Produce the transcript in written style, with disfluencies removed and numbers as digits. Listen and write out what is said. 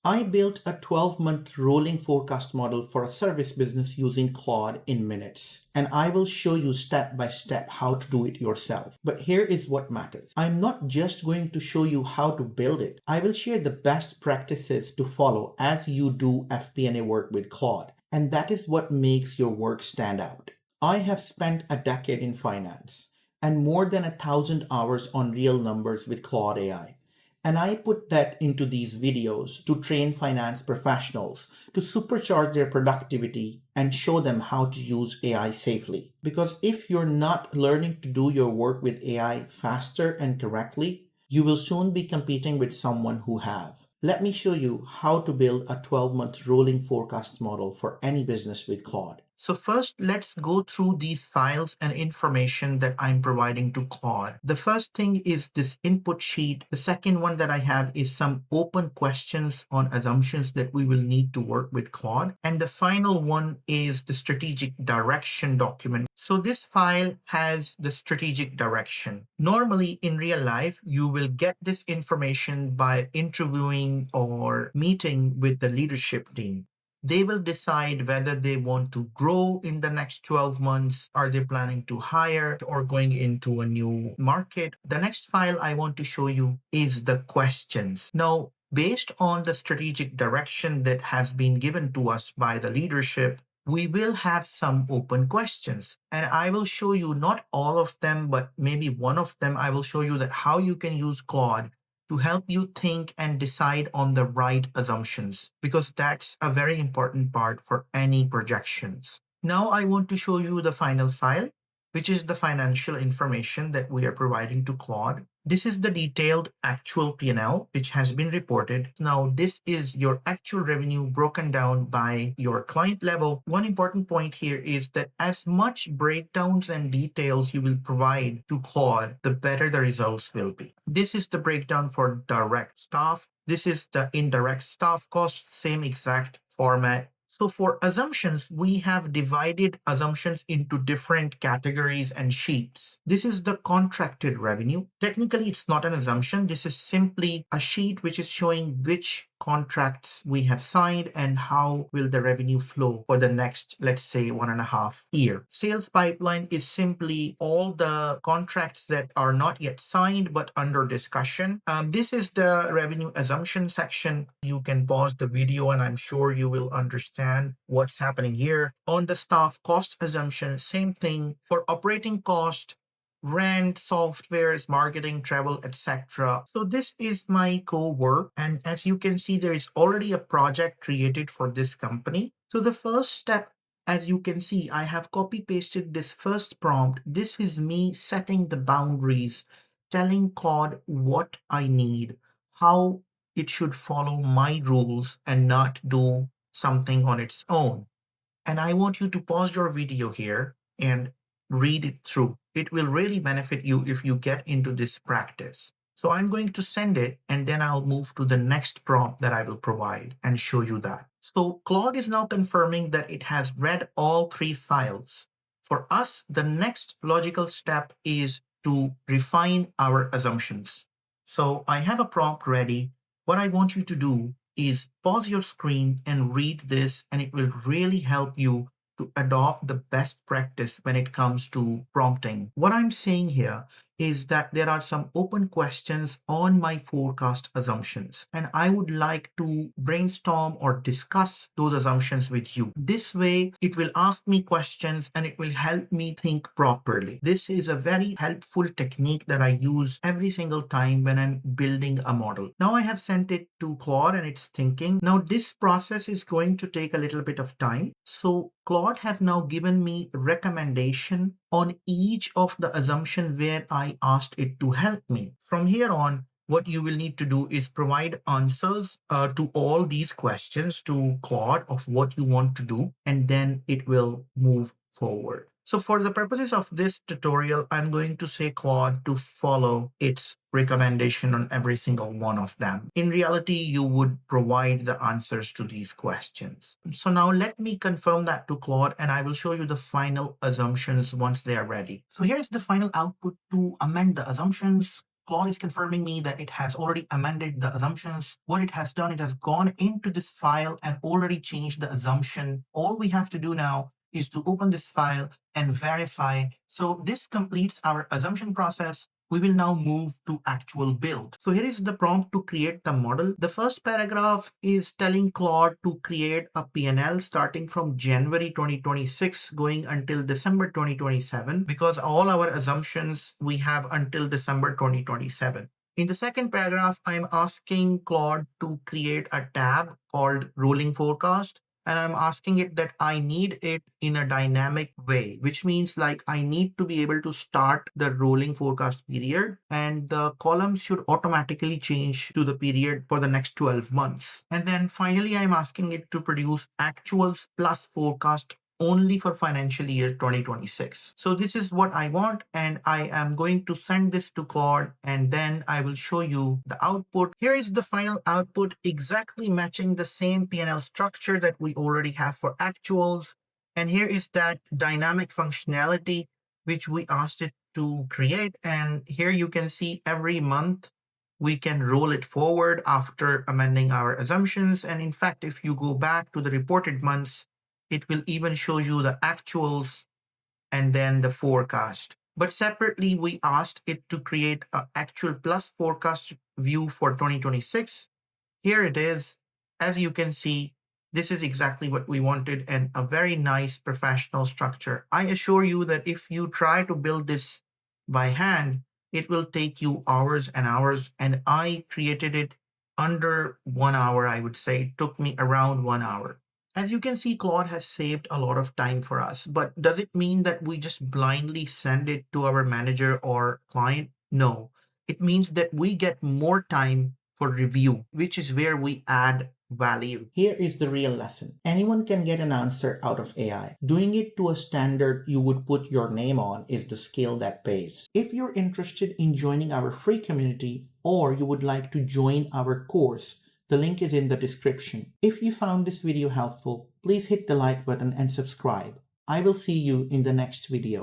I built a 12-month rolling forecast model for a service business using Claude in minutes, and I will show you step by step how to do it yourself. But here is what matters. I'm not just going to show you how to build it. I will share the best practices to follow as you do FP&A work with Claude, and that is what makes your work stand out. I have spent a decade in finance and more than 1,000 hours on real numbers with Claude AI. And I put that into these videos to train finance professionals to supercharge their productivity and show them how to use AI safely. Because if you're not learning to do your work with AI faster and correctly, you will soon be competing with someone who have. Let me show you how to build a 12-month rolling forecast model for any business with Claude. So first, let's go through these files and information that I'm providing to Claude. The first thing is this input sheet. The second one that I have is some open questions on assumptions that we will need to work with Claude. And the final one is the strategic direction document. So this file has the strategic direction. Normally in real life, you will get this information by interviewing or meeting with the leadership team. They will decide whether they want to grow in the next 12 months. Are they planning to hire or going into a new market? The next file I want to show you is the questions. Now, based on the strategic direction that has been given to us by the leadership, we will have some open questions. And I will show you not all of them, but maybe one of them. I will show you that how you can use Claude to help you think and decide on the right assumptions, because that's a very important part for any projections. Now I want to show you the final file, which is the financial information that we are providing to Claude. This is the detailed actual P&L, which has been reported. Now, this is your actual revenue broken down by your client level. One important point here is that as much breakdowns and details you will provide to Claude, the better the results will be. This is the breakdown for direct staff. This is the indirect staff costs, same exact format. So for assumptions, we have divided assumptions into different categories and sheets. This is the contracted revenue. Technically, it's not an assumption. This is simply a sheet which is showing which contracts we have signed and how will the revenue flow for the next, let's say, 1.5 years. Sales pipeline is simply all the contracts that are not yet signed but under discussion. This is the revenue assumption section. You can pause the video and I'm sure you will understand what's happening here. On the staff cost assumption, same thing. For operating cost, rent, softwares, marketing, travel, etc. So this is my Cowork. And as you can see, there is already a project created for this company. So the first step, as you can see, I have copy pasted this first prompt. This is me setting the boundaries, telling Claude what I need, how it should follow my rules and not do something on its own. And I want you to pause your video here and read it through. It will really benefit you if you get into this practice. So I'm going to send it and then I'll move to the next prompt that I will provide and show you that. So Claude is now confirming that it has read all 3 files. For us, the next logical step is to refine our assumptions. So I have a prompt ready. What I want you to do is pause your screen and read this, and it will really help you to adopt the best practice when it comes to prompting. What I'm saying here is that there are some open questions on my forecast assumptions, and I would like to brainstorm or discuss those assumptions with you. This way, it will ask me questions and it will help me think properly. This is a very helpful technique that I use every single time when I'm building a model. Now I have sent it to Claude and it's thinking. Now this process is going to take a little bit of time. So Claude have now given me recommendation on each of the assumption where I asked it to help me. From here on, what you will need to do is provide answers to all these questions to Claude of what you want to do, and then it will move forward. So for the purposes of this tutorial, I'm going to say Claude to follow its recommendation on every single one of them. In reality, you would provide the answers to these questions. So now let me confirm that to Claude and I will show you the final assumptions once they are ready. So here's the final output to amend the assumptions. Claude is confirming me that it has already amended the assumptions. What it has done, it has gone into this file and already changed the assumption. All we have to do now is to open this file and verify. So this completes our assumption process. We will now move to actual build. So here is the prompt to create the model. The first paragraph is telling Claude to create a P&L starting from January 2026 going until December 2027, because all our assumptions we have until December 2027. In the second paragraph, I'm asking Claude to create a tab called rolling forecast. And I'm asking it that I need it in a dynamic way, which means like I need to be able to start the rolling forecast period, and the columns should automatically change to the period for the next 12 months. And then finally, I'm asking it to produce actuals plus forecast only for financial year 2026. So this is what I want, and I am going to send this to Claude, and then I will show you the output. Here is the final output, exactly matching the same P&L structure that we already have for actuals. And here is that dynamic functionality which we asked it to create. And here you can see every month we can roll it forward after amending our assumptions. And in fact, if you go back to the reported months, it will even show you the actuals and then the forecast. But separately, we asked it to create an actual plus forecast view for 2026. Here it is. As you can see, this is exactly what we wanted, and a very nice professional structure. I assure you that if you try to build this by hand, it will take you hours and hours, and I created it under 1 hour, I would say. It took me around 1 hour. As you can see, Claude has saved a lot of time for us, but does it mean that we just blindly send it to our manager or client? No. It means that we get more time for review, which is where we add value. Here is the real lesson. Anyone can get an answer out of AI. Doing it to a standard you would put your name on is the skill that pays. If you're interested in joining our free community, or you would like to join our course, the link is in the description. If you found this video helpful, please hit the like button and subscribe. I will see you in the next video.